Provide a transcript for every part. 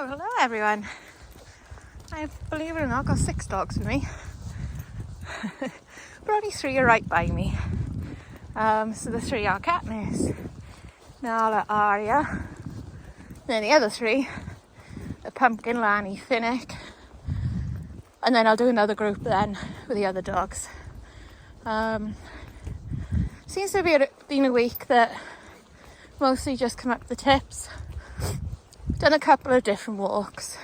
Oh, hello everyone. I, believe it or not, got 6 dogs with me. But only 3 are right by me. So the 3 are Katniss, Nala, Arya. Then the other 3 are Pumpkin, Lanny, Finnick. And then I'll do another group then with the other dogs. Seems to have been a week that mostly just come up the tips. Done a couple of different walks,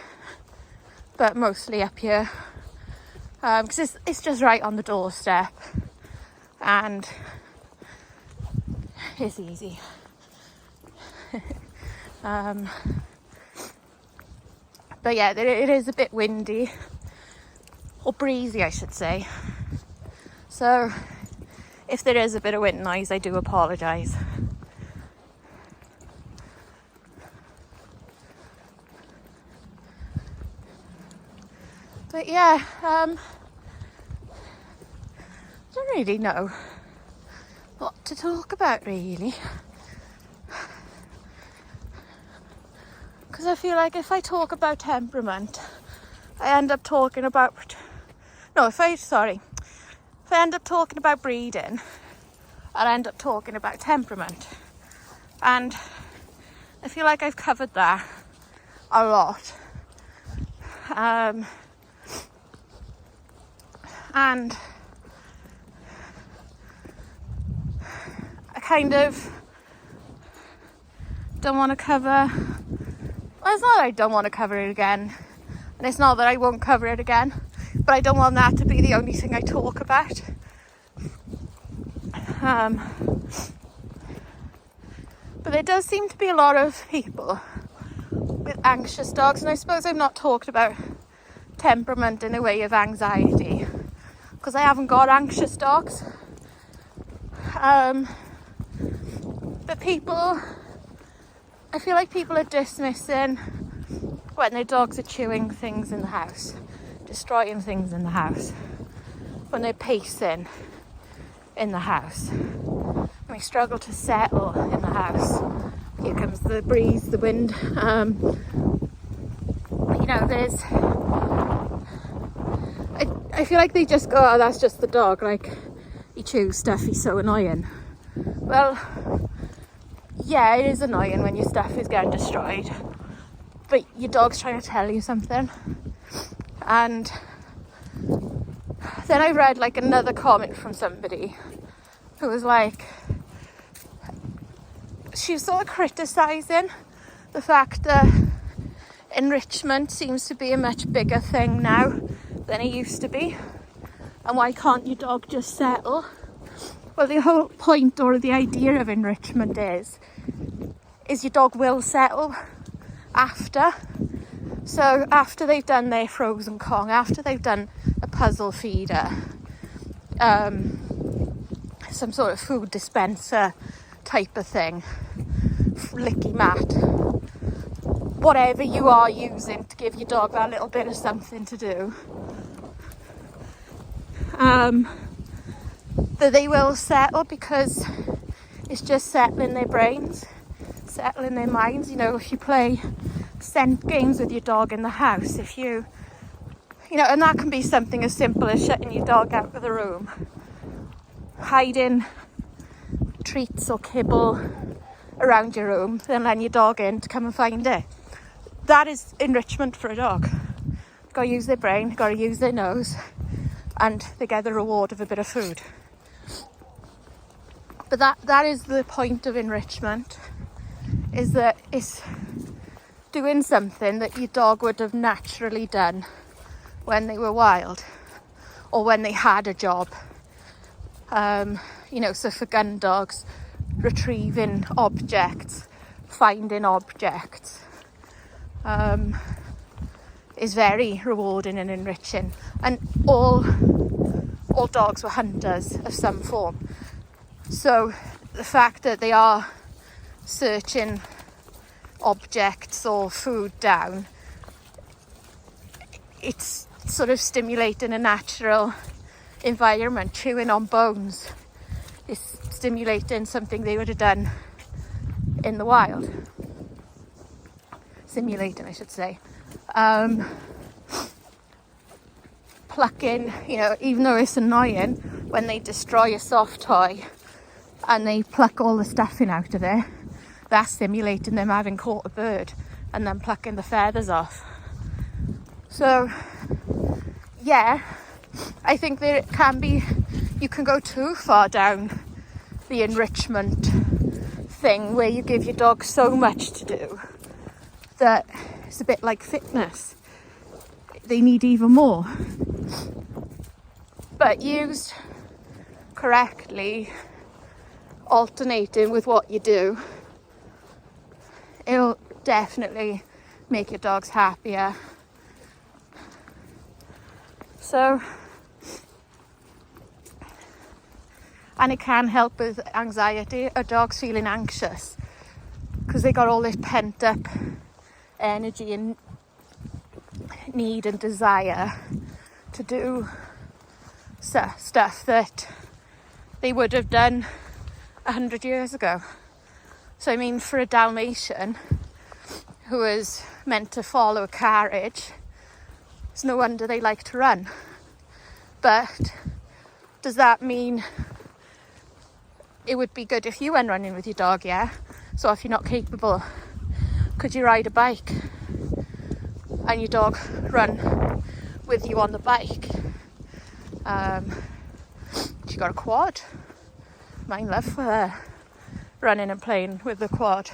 but mostly up here because it's just right on the doorstep and it's easy. But yeah, it is a bit windy, or breezy I should say, so if there is a bit of wind noise I do apologise. But yeah, I don't really know what to talk about really, because I feel like if I talk about temperament I end up talking about if I end up talking about breeding I'll end up talking about temperament, and I feel like I've covered that a lot. And I kind of don't want to cover, well, it's not that I don't want to cover it again, and it's not that I won't cover it again, but I don't want that to be the only thing I talk about. But there does seem to be a lot of people with anxious dogs, and I suppose I've not talked about temperament in a way of anxiety because I haven't got anxious dogs, but I feel like people are dismissing when their dogs are chewing things in the house, destroying things in the house, when they're pacing in the house, when we struggle to settle in the house. Here comes the breeze, the wind. I feel like they just go, oh, that's just the dog, like, he chews stuff, he's so annoying. Well, yeah, it is annoying when your stuff is getting destroyed, but your dog's trying to tell you something. And then I read like another comment from somebody who was like, she was sort of criticising the fact that enrichment seems to be a much bigger thing now than it used to be, and why can't your dog just settle? Well, the whole point or the idea of enrichment is your dog will settle after. So after they've done their frozen Kong, after they've done a puzzle feeder, some sort of food dispenser type of thing, licky mat, whatever you are using to give your dog that little bit of something to do, that they will settle, because it's just settling their brains, settling their minds. You know, if you play scent games with your dog in the house, if you know, and that can be something as simple as shutting your dog out of the room, hiding treats or kibble around your room, then letting your dog in to come and find it. That is enrichment for a dog. Got to use their brain, got to use their nose, and they get the reward of a bit of food. But that is the point of enrichment, is that it's doing something that your dog would have naturally done when they were wild, or when they had a job. So for gun dogs, retrieving objects, finding objects, is very rewarding and enriching. And all dogs were hunters of some form. So the fact that they are searching objects or food down, it's sort of stimulating a natural environment. Chewing on bones is stimulating something they would have done in the wild. simulating, I should say. Plucking, you know, even though it's annoying when they destroy a soft toy and they pluck all the stuffing out of it, that's simulating them having caught a bird and then plucking the feathers off. So yeah, I think there can be, you can go too far down the enrichment thing where you give your dog so much to do that it's a bit like fitness. They need even more. But used correctly, alternating with what you do, it'll definitely make your dogs happier. So, and it can help with anxiety. A dog's feeling anxious because they got all this pent up energy and need and desire to do stuff that they would have done 100 years ago. So I mean, for a Dalmatian who is meant to follow a carriage, it's no wonder they like to run. But does that mean it would be good if you went running with your dog? Yeah. So if you're not capable, could you ride a bike and your dog run with you on the bike? She got a quad. Mine love running and playing with the quad.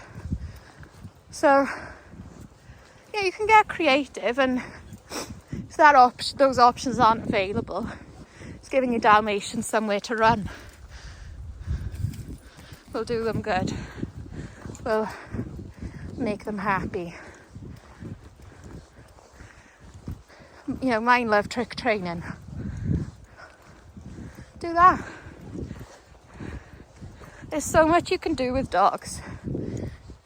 So yeah, you can get creative, and if those options aren't available, it's giving your Dalmatians somewhere to run. Will do them good. Will make them happy. You know, mine love trick training. Do that. There's so much you can do with dogs.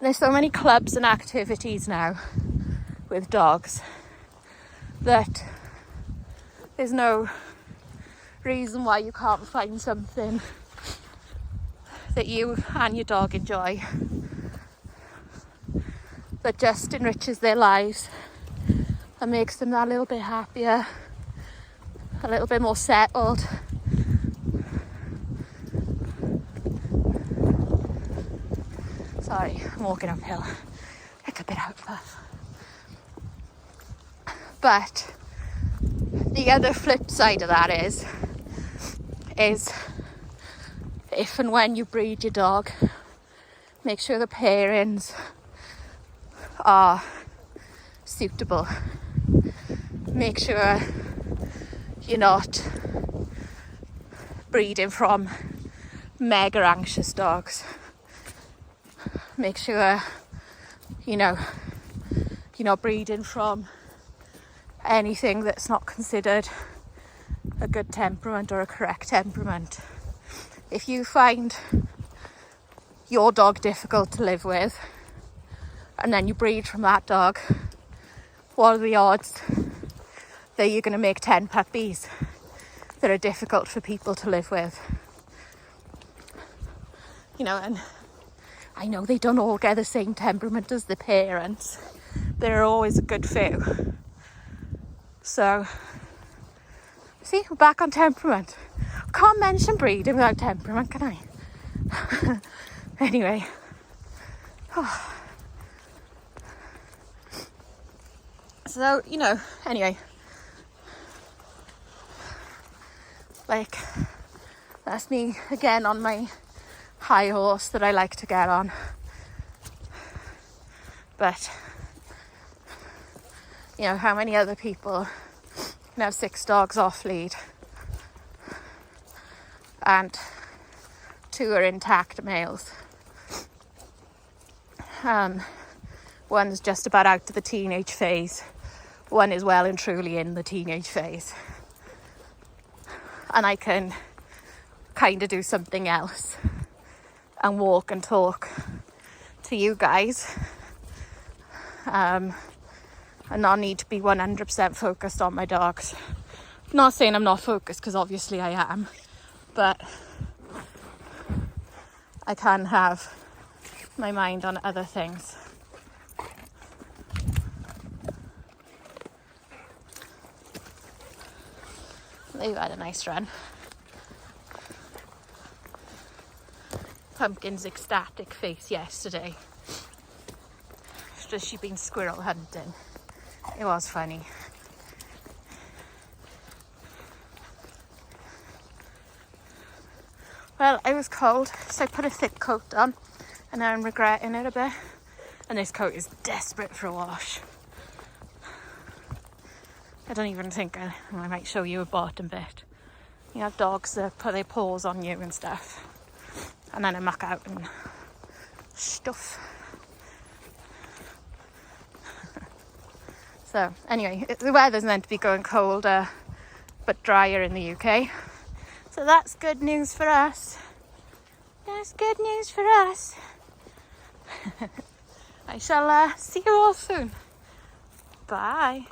There's so many clubs and activities now with dogs that there's no reason why you can't find something that you and your dog enjoy that just enriches their lives and makes them that little bit happier, a little bit more settled. Sorry, I'm walking uphill. Like a bit out of. But the other flip side of that is if and when you breed your dog, make sure the pairings are suitable. Make sure you're not breeding from mega anxious dogs. Make sure, you know, you're not breeding from anything that's not considered a good temperament or a correct temperament. If you find your dog difficult to live with and then you breed from that dog, what are the odds that you're going to make 10 puppies that are difficult for people to live with? You know, and I know they don't all get the same temperament as the parents. There are always a good few. So, see, we're back on temperament. I can't mention breeding without temperament, can I? Anyway. Oh. So, you know, anyway. Like, that's me again on my high horse that I like to get on. But, you know, how many other people can have 6 dogs off lead and 2 are intact males? One's just about out to the teenage phase. One is well and truly in the teenage phase. And I can kind of do something else and walk and talk to you guys, and not need to be 100% focused on my dogs. I'm not saying I'm not focused, because obviously I am, but I can have my mind on other things. They've had a nice run. Pumpkin's ecstatic face yesterday. It's just she'd been squirrel hunting. It was funny. Well, I was cold, so I put a thick coat on, and now I'm regretting it a bit. And this coat is desperate for a wash. I don't even think I might show you a bottom bit. You have dogs that put their paws on you and stuff, and then I muck out and stuff. So anyway, the weather's meant to be going colder but drier in the UK. So that's good news for us. That's good news for us. I shall see you all soon. Bye.